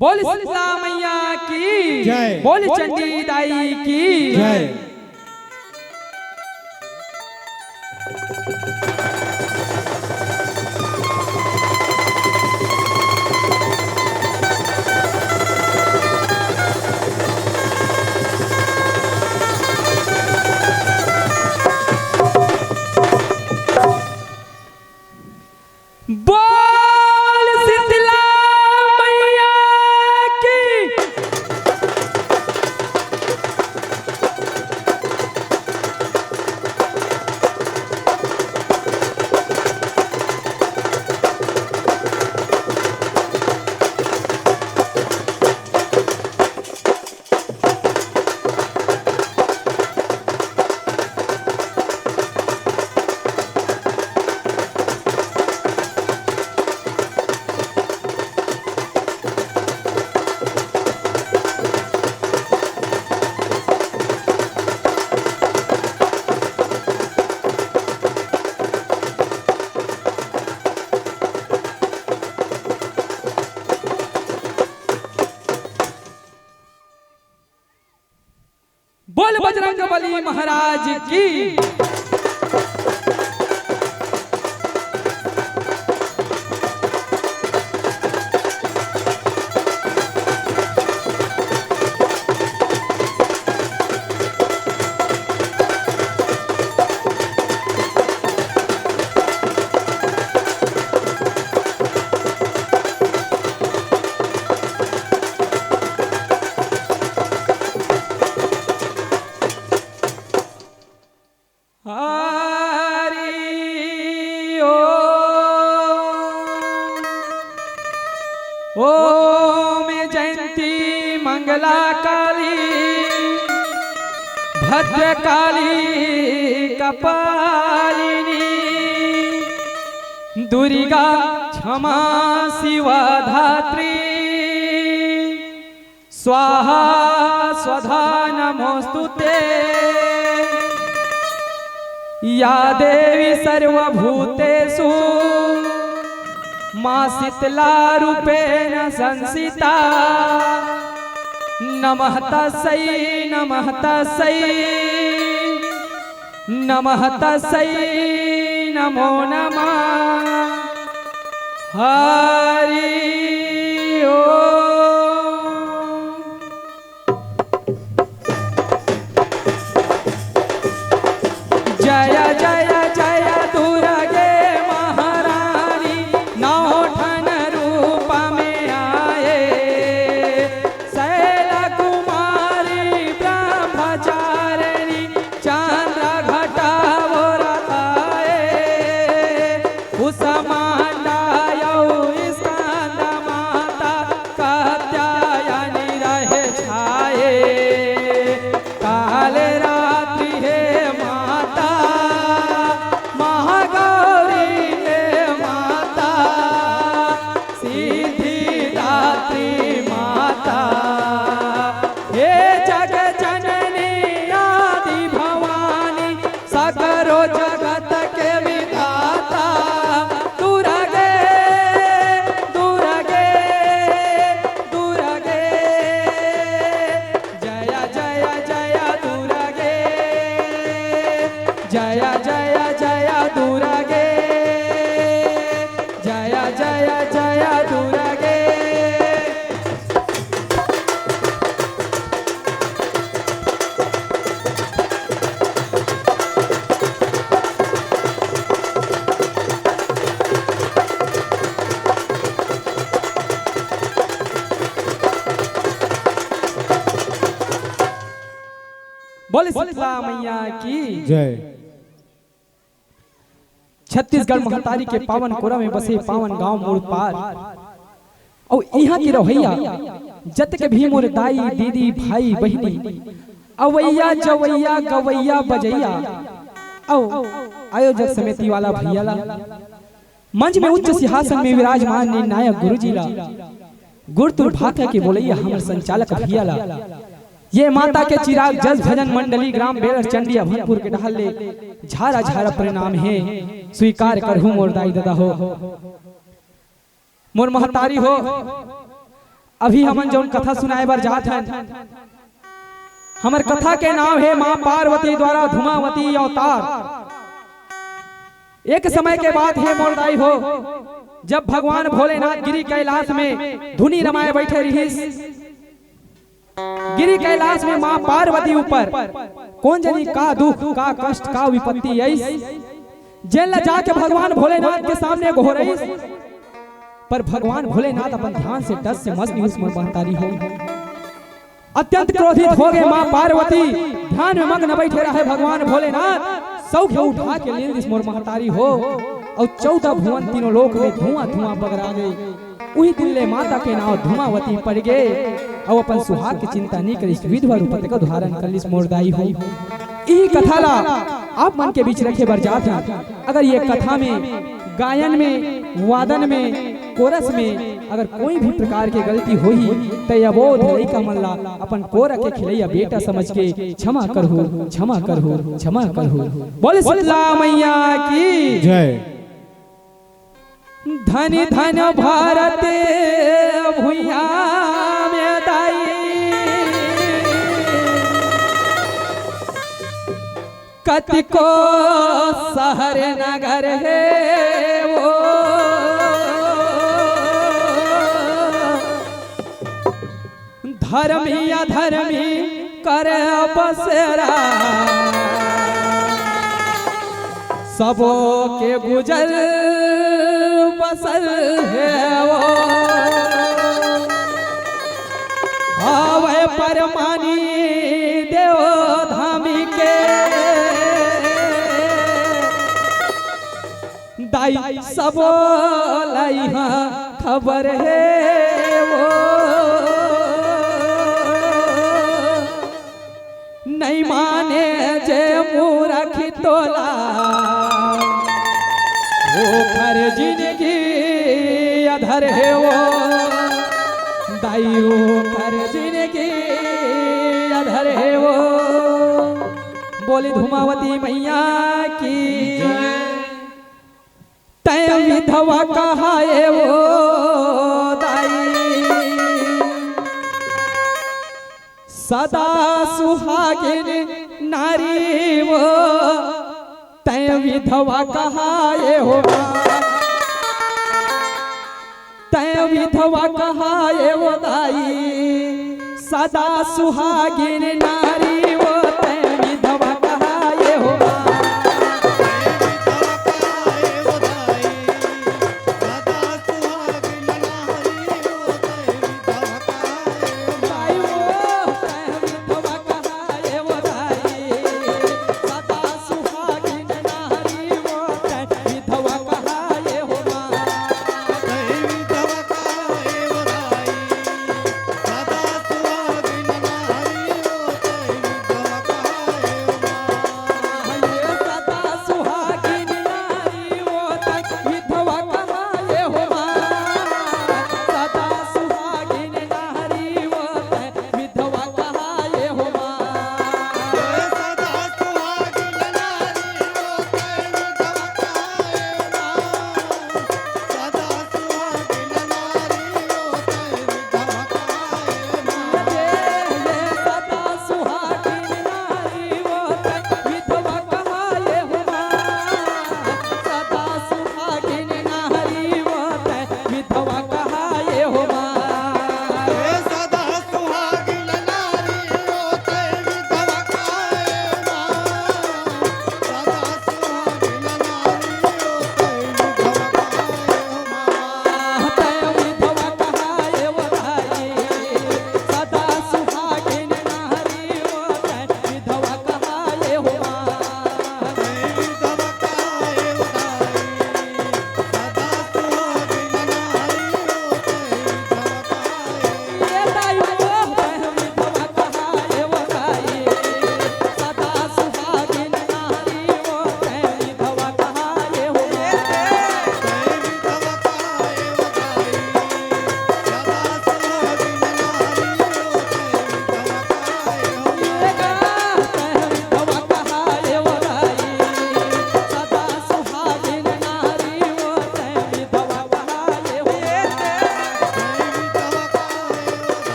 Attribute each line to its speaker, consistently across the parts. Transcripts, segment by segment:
Speaker 1: बोल शीतला मैया की
Speaker 2: जय।
Speaker 1: बोल चंडी दाई की
Speaker 2: जय।
Speaker 1: बोल शीतला मैया की बोल बजरंगबली महाराज की हरि ओम जयंती मंगला काली भद्रकाली कपालिनी दुर्गा क्षमा शिवा धात्री स्वाहा स्वधा नमोस्तुते या देवी सर्वभूतेषु मां शीतला रूपेण संसिता नमः तस्यै नमः तस्यै नमः तस्यै नमो नमः हरि ओम। जय जय जय दुर्गे महारानी नौठन रूप में आए शैल कुमारी ब्रह्मचारिणी चंद्र घटा आए कुसमांडायौ स्कंद माता कात्यायनी रहे छाए काल रात्रि हे माता महागौरी हे माता सिद्धिदात्री माता हे जग जननी आदि भवानी सकरो जगत के विधाता दुर्गे दुर्गे दुर्गे जय जय जय दुर्गे जय जय जय दुर्गे जय जय जय दुर्गे। बोल शीतला मैया की
Speaker 2: जय।
Speaker 1: छत्तीसगढ़ महतारी के पावन कोरा में बसे पावन गांव मोड़ पार और यहाँ की रवैया जत के भी मोर दाई दीदी भाई बहनी अवैया जवैया गवैया बजैया औ आयोजक समिति वाला भैयाला मंच में उच्च सिंहासन में विराजमान निर्णायक गुरुजीला गुरुतुर भाता के बोलैया हमर संचालक भैयाला ये माता के चिराग जस भजन मंडली ग्राम बेलर चंडी अभनपुर के ढाले झारा झारा परिणाम है स्वीकार करहूं मोर दाई दादा हो मोर महतारी हो अभी हमन जौन कथा सुनाए बर जात हैं, हमर कथा के नाम है मां पार्वती द्वारा धूमावती अवतार। एक समय के बाद है मोरदाई हो, जब भगवान भोलेनाथ गिरी कैलाश में धुनी रमाए बैठे रहीस। गिरी कैलाश में मां पार्वती ऊपर कौन जानी का दुख का कष्ट का विपत्ति आई, जेल जाके भगवान भोलेनाथ के सामने घोरईस। पर भगवान भोलेनाथ अपन ध्यान से टस से मस्त उसमें बहतारी हो, अत्यंत क्रोधित हो गए। मां पार्वती ध्यान में मग्न बैठे रहे। भगवान भोलेनाथ सौ के उठा के ले इस मोर महतारी हो, और 14 भुवन तीनों लोक में धुआं धुआं बगरा गए। उही दिन ले माता के नाम धूमावती पड़ गए, और अपन सुहाग की चिंता नहीं करी, विधवा रूपत का धारण कर लिस मोरदाई हो। यही कथा ला आप मन के बीच रखे बर जात हैं। अगर ये कथा में गायन में, वादन में, कोरस में अगर कोई भी प्रकार की गलती होई तो अबोध लइका मन ला अपन कोरा के खिलैया बेटा समझ के क्षमा करहु, क्षमा करहु, क्षमा करहु। बोले शीतला मैया की
Speaker 2: जय।
Speaker 1: धन धन भारत भुइया में दाई, कतिको शहर नगर है वो, धर्मी अधर्मी कर बसेरा, सबो के गुजर बसर है वो। आवे परमानी देव धामी के, दाई सबो लइहा खबर है वो। नहीं माने जे मूरख तोला, वो खर जिंदगी अधर है वो, दाई वो खर जिंदगी अधर है वो। बोली धूमावती मैया की तय विधवा कहाए वो दाई, सदा सुहागिन नारी वो, तय विधवा कहाए हो, तय विधवा कहाए वो दाई, सदा सुहागिन नारी वो, तय विधवा कहाए हो।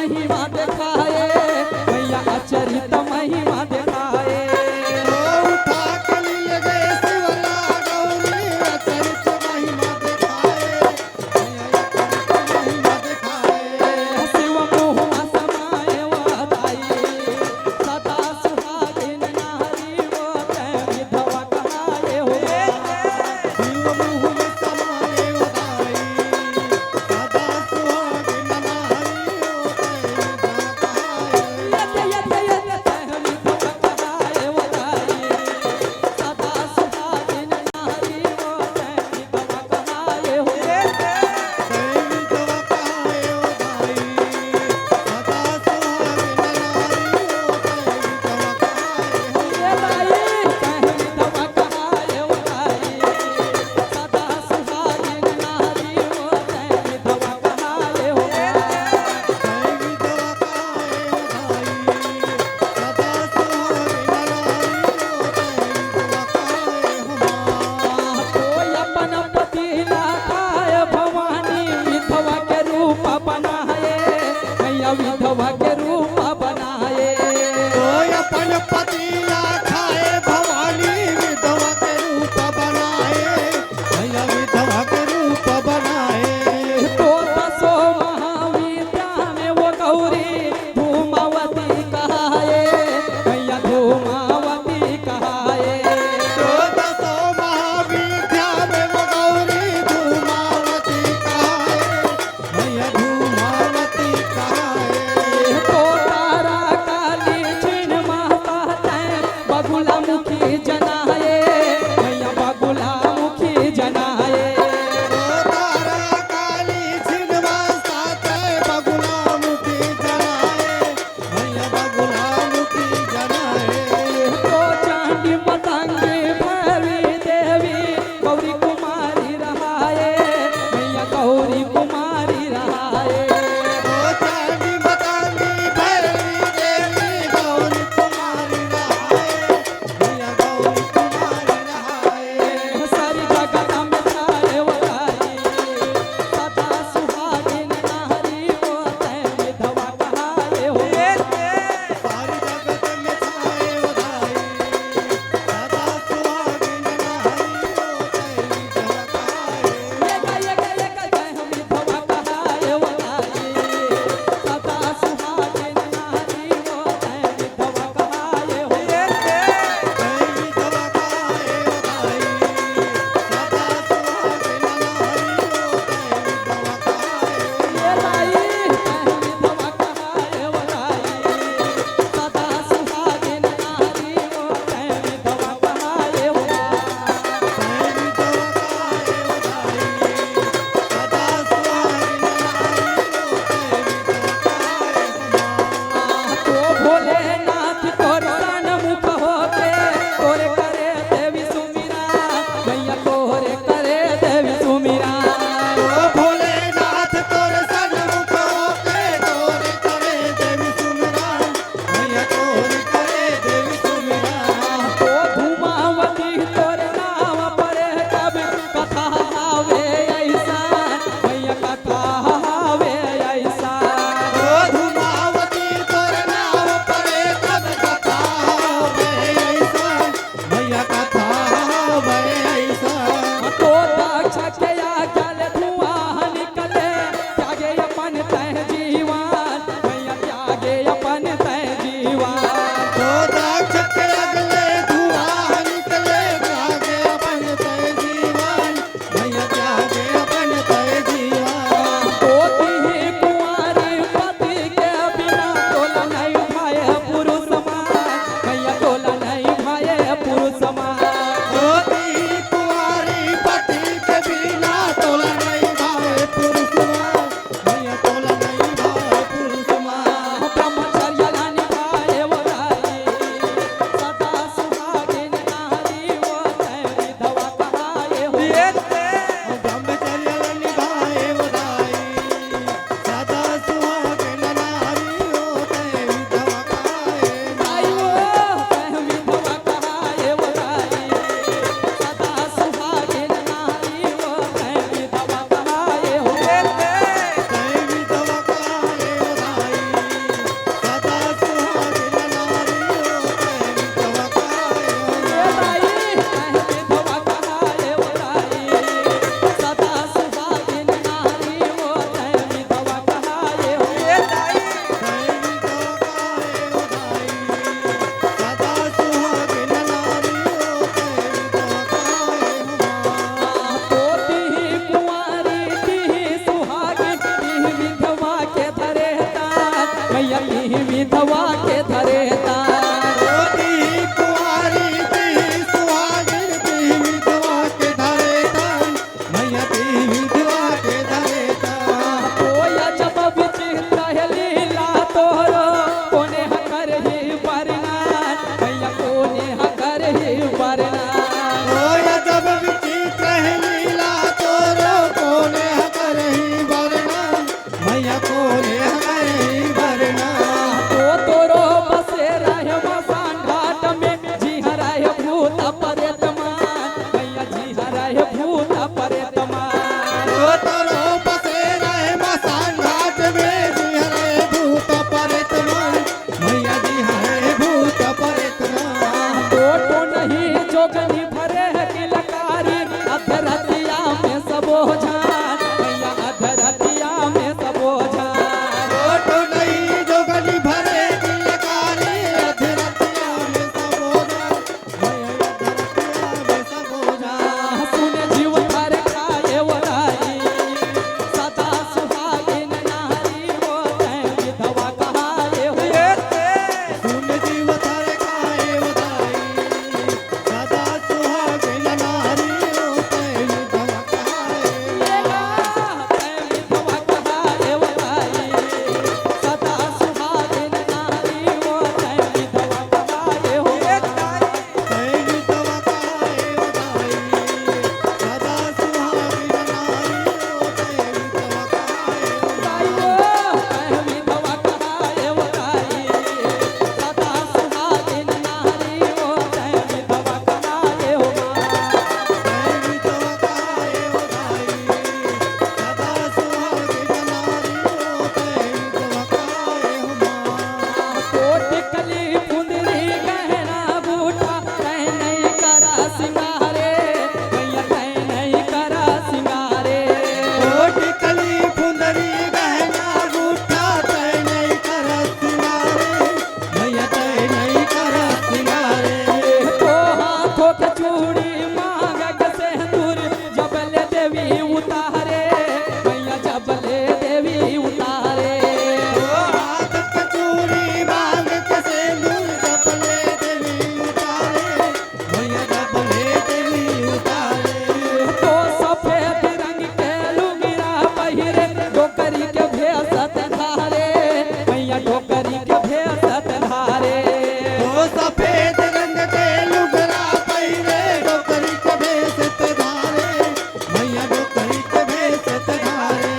Speaker 1: महिमा दिखाए मैया अचरित महिमा दिखाए
Speaker 2: उठा के ले गए शिवला गौरी अचरित महिमा दिखाए महिमा दिखाए
Speaker 1: शिव मोह समाए वादाई सदा सुहागिन नारी वो विधवा कहाए हो
Speaker 2: शिव मुँह समाए उदाई सदा सुहागिन नारी
Speaker 1: विधवा के रूप बनाए
Speaker 2: कोई अपन पतिया खाए भवानी विधवा के रूप बनाए भैया विधवा के रूप बनाए
Speaker 1: तो दसो महाविद्या में वो गौरी धूमावती कहाए भैया धूमावती कहाए
Speaker 2: तो दसो महाविद्या में वो गौरी धूमावती कहाए भैया धूमावती कहाए
Speaker 1: तो तारा काली छिन माता तैं ली विधवा के धरे तान
Speaker 2: रोटी कुंवारी दी सुहागिन दी विधवा के धरे तान मैया दी विधवा के धरे तान
Speaker 1: कोया जब विचित्र है लीला तोरो कोने हकर ही वर्णन भैया कोने हकर ही वर्णन
Speaker 2: ओया जब विचित्र है लीला तोरो कोने हकर ही वर्णन मैया कोने हकर ही वर्णन
Speaker 1: तो तोरो बसे रहे मसान घाट में जी हराए भूत परेतमान भैया जी हराए भूत परेतमान
Speaker 2: ओ तोरो बसे रहे मसान घाट में जी हरे भूत परेतमान मैया जी हरे भूत परेतमान
Speaker 1: तो नहीं जोगनी भरे है किलकारी अधरतिया में सबो झान भैया अधरतिया में सबो झान
Speaker 2: फोटो नहीं जोगनी भरे किलकारी अधरतिया में सबोजा मैया अधरतिया में सबोजा
Speaker 1: सुन जीव थारे खाए वराई सदा सुहागिन नारी हो तै विधवा कहाए हुए
Speaker 2: सुन जीव थारे खाए उदाई सदा सुहागिन नारी होते विधवा कहाए
Speaker 1: तै विधवा कहाए वराई सदा सुहागिन नारी हो तै विधवा कहाए हुए
Speaker 2: तै विधवा कहाए उदाई सदा सुहागिन नारी होते विधवा कहाए
Speaker 1: विधवा कहाए वराई सदा सुहागिन नारी हो तै विधवा कहाए हुआ
Speaker 2: तै विधवा कहाए उदाई सदा सुहागिन नारी होते विधवा कहाए हुआ
Speaker 1: कोट कली फुंदरी गहना बूटा तै नहीं करा सिंगारे भैया तै नहीं करा सिंगारे
Speaker 2: कोटि कली फुंदरी गहना गुठा तै नहीं कर सिंगारे भैया तै नहीं कर सिंगारे
Speaker 1: तो हाथों के चूड़ी मांग के सिंदूर जबले देवी उतारे भैया जबले देवी उतारे
Speaker 2: ओ हाथ पे चूड़ी मांग के सिंदूर जबले देवी उतारे भैया जबले देवी उतारे
Speaker 1: तो सफेद रंग के लुंगिरा पहिरे डोकरी के भेसत धारे भैया डोकरी के भेसत धारे
Speaker 2: ओ सफेद रंग के लुगरा पहिरे डोकरी के भेष ते धारे भैया डोकरी के भेष ते धारे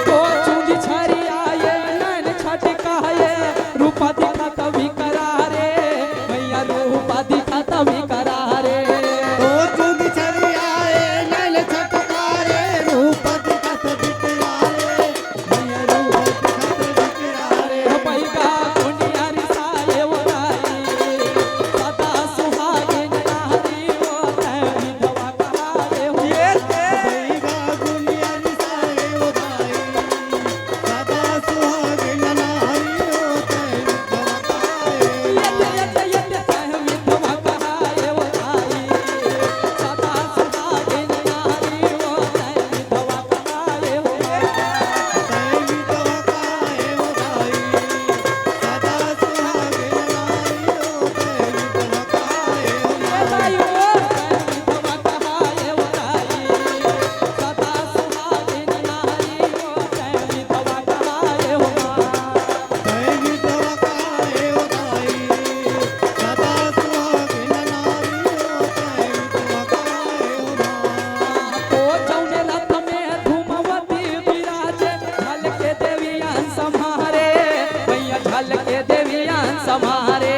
Speaker 1: तो चूंदी छरियाए नैन छटकाए रूपा दिखा तभी करारे भैया रूपा दिखा तभी करारे
Speaker 2: ओ चुग छरियाए नैन छटकारे रूप दिखत बिकरारे मैया रूप दिखत बिकरारे
Speaker 1: पैगा कुंडिया रिसाए वराई सदा सुहागिन नारी हो तै विधवा कहाए हुए
Speaker 2: बैगा गुनिया निसाए उदाई सदा सुहागिन नारी होते विधवा कहाए
Speaker 1: विधवा कहाए वराई सदा सुहागिन नारी हो तै विधवा कहाए हुए
Speaker 2: तै विधवा कहाए उदाई सदा सुहागिन नारी होते विधवा कहाए
Speaker 1: विधवा कहाए वराई सदा सुहागिन नारी हो तै विधवा कहाए हुआ
Speaker 2: तै विधवा कहाए उदाई सदा सुहागिन नारी होते विधवा कहाए हुआ
Speaker 1: तो जौने रथ में धूमवती विराजे झलके देवियान सम्हारे भैया झलके देवियान सम्हारे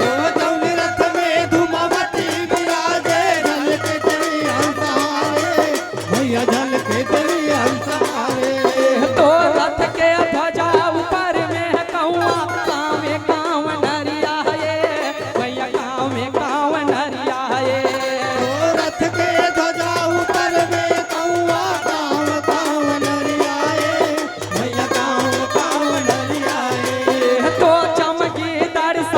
Speaker 2: ओ जौन रथ में धूमवती विराजे झलके देवी हंसहारे भैया झलके देवी हंसहारे
Speaker 1: तो रथ के ध्वजा ऊपर में कौआ गाँव में गाँव नरियाए भैया गाँव में गाँव नरियाए
Speaker 2: ओ रथ के ध्वजा ऊपर में कौआ गाँव गाँव नरियाए भैया गाँव गाँव नरियाए
Speaker 1: तो चमकी दर्शन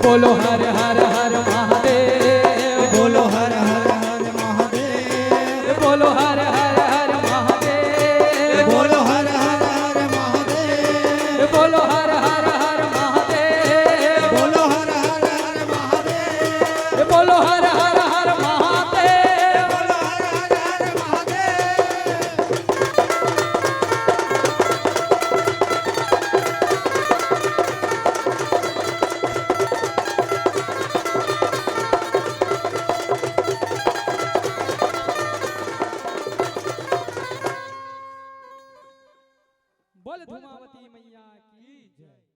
Speaker 1: बोलो हर हर हर महादेव,
Speaker 2: बोलो हर हर हर महादेव,
Speaker 1: बोलो हर हर हर महादेव,
Speaker 2: बोलो हर हर हर महादेव,
Speaker 1: बोलो हर हर हर महादेव,
Speaker 2: बोलो हर हर हर महादेव,
Speaker 1: बोलो हर हर हर महादेव।
Speaker 2: बोलो हर हर हर महादेव।
Speaker 1: बोल धूमावती मैया की जय।